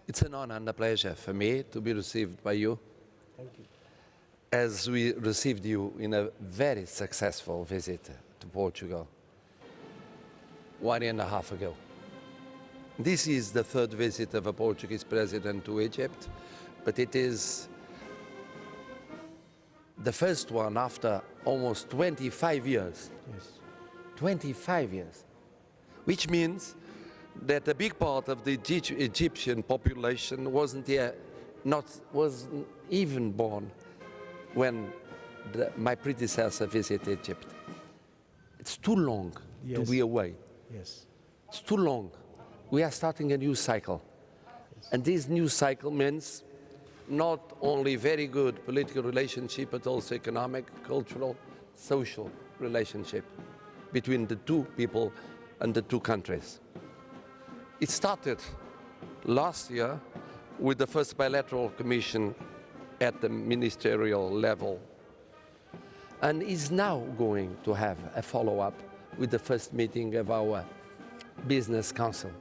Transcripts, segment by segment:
It's an honor and a pleasure for me to be received by you, Thank you. as we received you in a very successful visit to Portugal 1.5 years ago. This is the third visit of a Portuguese president to Egypt, but it is the first one after almost 25 years. Yes. 25 years, which means that a big part of the Egyptian population wasn't even born when my predecessor visited Egypt. It's too long to be away. Yes. It's too long. We are starting a new cycle. Yes. And this new cycle means not only very good political relationship, but also economic, cultural, social relationship between the two people and the two countries. It started last year with the first bilateral commission at the ministerial level, and is now going to have a follow-up with the first meeting of our business council.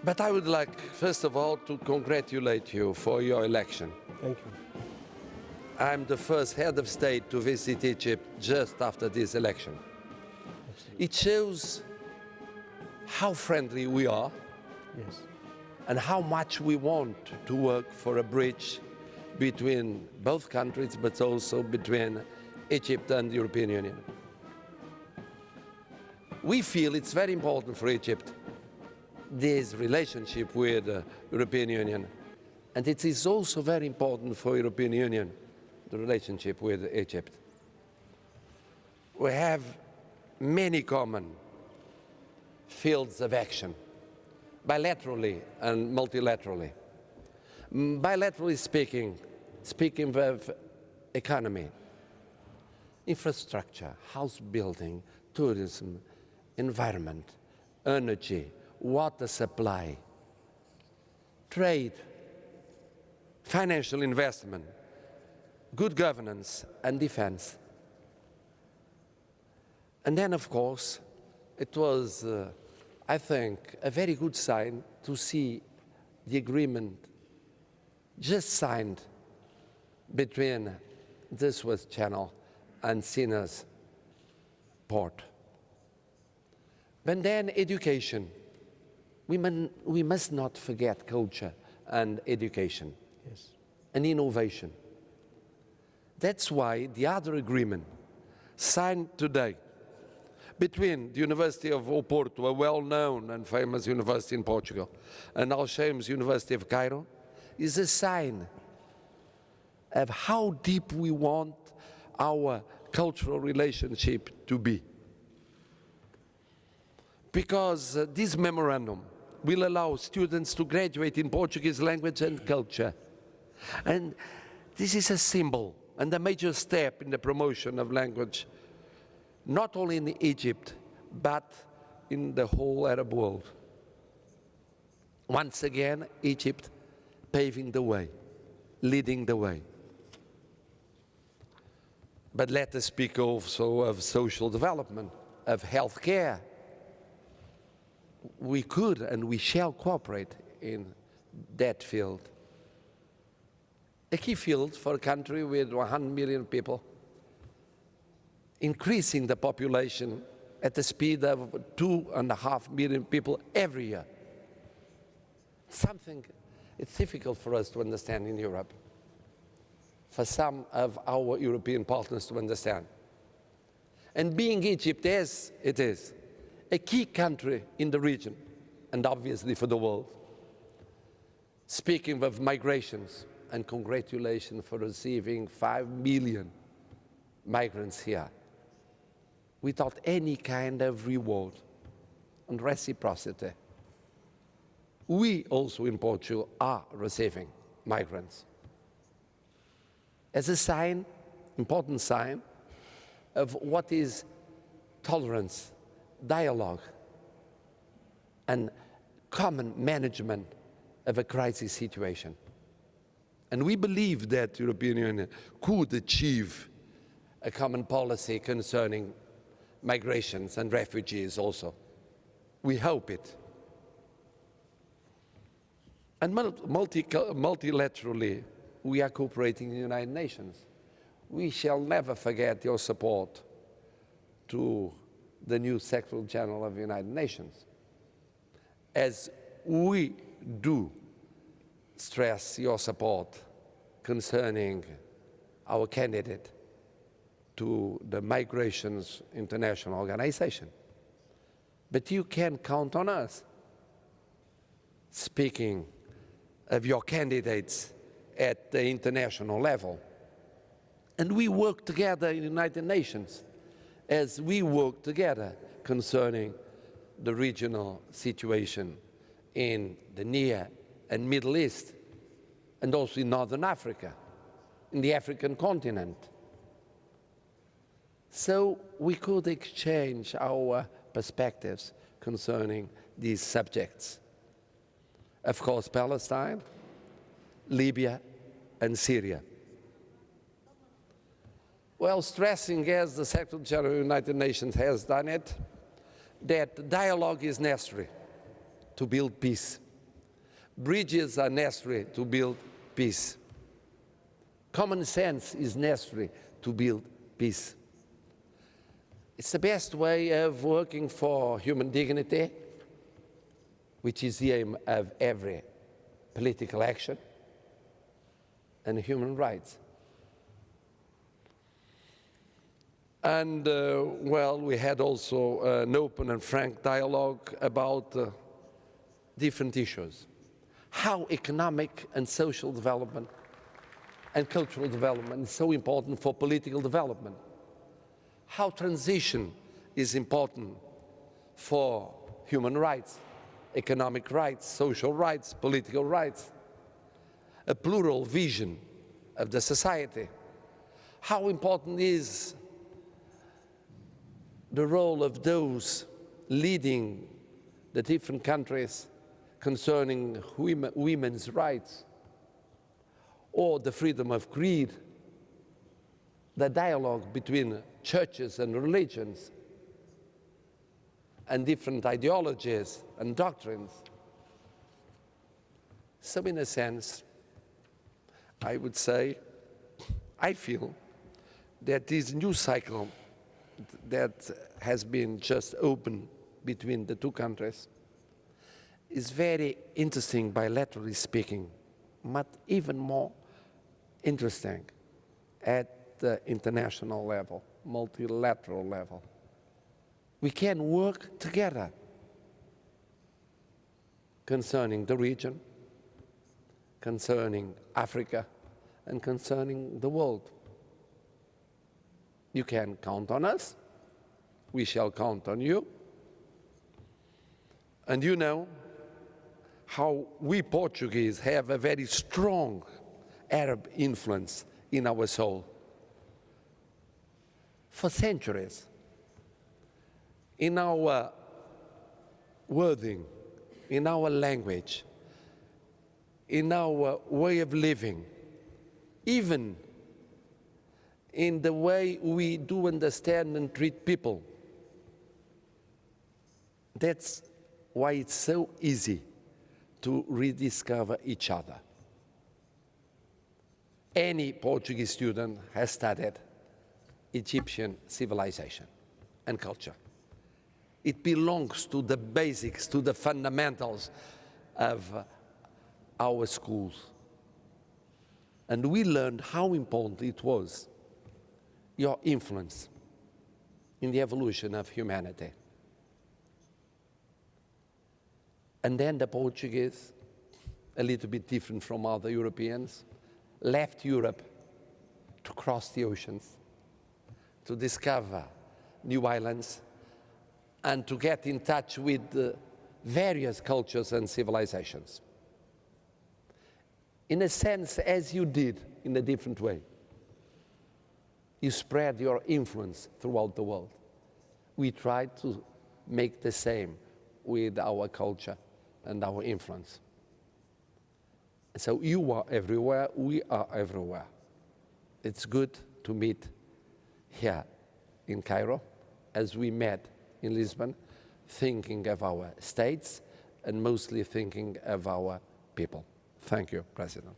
But I would like, first of all, to congratulate you for your election. Thank you. I'm the first head of state to visit Egypt just after this election. Absolutely. It shows how friendly we are Yes. and how much we want to work for a bridge between both countries, but also between Egypt and the European Union. We feel it's very important for Egypt, this relationship with the European Union. And it is also very important for the European Union, the relationship with Egypt. We have many common fields of action, bilaterally and multilaterally. Bilaterally speaking of economy, infrastructure, house building, tourism, environment, energy, water supply, trade, financial investment, good governance and defense. And then, of course, it was, I think, a very good sign to see the agreement just signed between the Suez Channel and Sinai's port. But then education. We must not forget culture and education. Yes. And innovation. That's why the other agreement signed today between the University of Oporto, a well-known and famous university in Portugal, and Al-Shams University of Cairo, is a sign of how deep we want our cultural relationship to be. Because this memorandum will allow students to graduate in Portuguese language and culture. And this is a symbol and a major step in the promotion of language, not only in Egypt, but in the whole Arab world. Once again, Egypt paving the way, leading the way. But let us speak also of social development, of healthcare. We could and we shall cooperate in that field. A key field for a country with 100 million people, increasing the population at the speed of 2.5 million people every year. Something it's difficult for us to understand in Europe, for some of our European partners to understand. And being Egypt as it is, a key country in the region, and obviously for the world, speaking of migrations, and congratulations for receiving 5 million migrants here, without any kind of reward and reciprocity. We also in Portugal are receiving migrants. As a sign, important sign, of what is tolerance, dialogue, and common management of a crisis situation. And we believe that the European Union could achieve a common policy concerning migrations and refugees also. We hope it. And multilaterally, we are cooperating in the United Nations. We shall never forget your support to the new Secretary General of the United Nations, as we do stress your support concerning our candidate to the Migrations International Organization. But you can count on us. Speaking of your candidates at the international level. And we work together in the United Nations as we work together concerning the regional situation in the Near and Middle East, and also in Northern Africa, in the African continent. So we could exchange our perspectives concerning these subjects. Of course, Palestine, Libya, and Syria. Well, stressing, as the Secretary General of the United Nations has done it, that dialogue is necessary to build peace. Bridges are necessary to build peace. Common sense is necessary to build peace. It's the best way of working for human dignity, which is the aim of every political action, and human rights. And, well, we had also an open and frank dialogue about different issues. How economic and social development and cultural development is so important for political development. How transition is important for human rights, economic rights, social rights, political rights, a plural vision of the society. How important is the role of those leading the different countries concerning women's rights, or the freedom of creed, the dialogue between churches and religions, and different ideologies and doctrines. So in a sense, I would say, I feel that this new cycle that has been just opened between the two countries is very interesting bilaterally speaking, but even more interesting at the international level, multilateral level. We can work together concerning the region, concerning Africa, and concerning the world. You can count on us. We shall count on you. And you know how we Portuguese have a very strong Arab influence in our soul. For centuries, in our wording, in our language, in our way of living, even in the way we do understand and treat people. That's why it's so easy to rediscover each other. Any Portuguese student has studied Egyptian civilization and culture. It belongs to the basics, to the fundamentals of our schools. And we learned how important it was, your influence in the evolution of humanity. And then the Portuguese, a little bit different from other Europeans, left Europe to cross the oceans, to discover new islands, and to get in touch with various cultures and civilizations. In a sense, as you did in a different way. You spread your influence throughout the world. We try to make the same with our culture and our influence. So you are everywhere, we are everywhere. It's good to meet here in Cairo, as we met in Lisbon, thinking of our states and mostly thinking of our people. Thank you, President.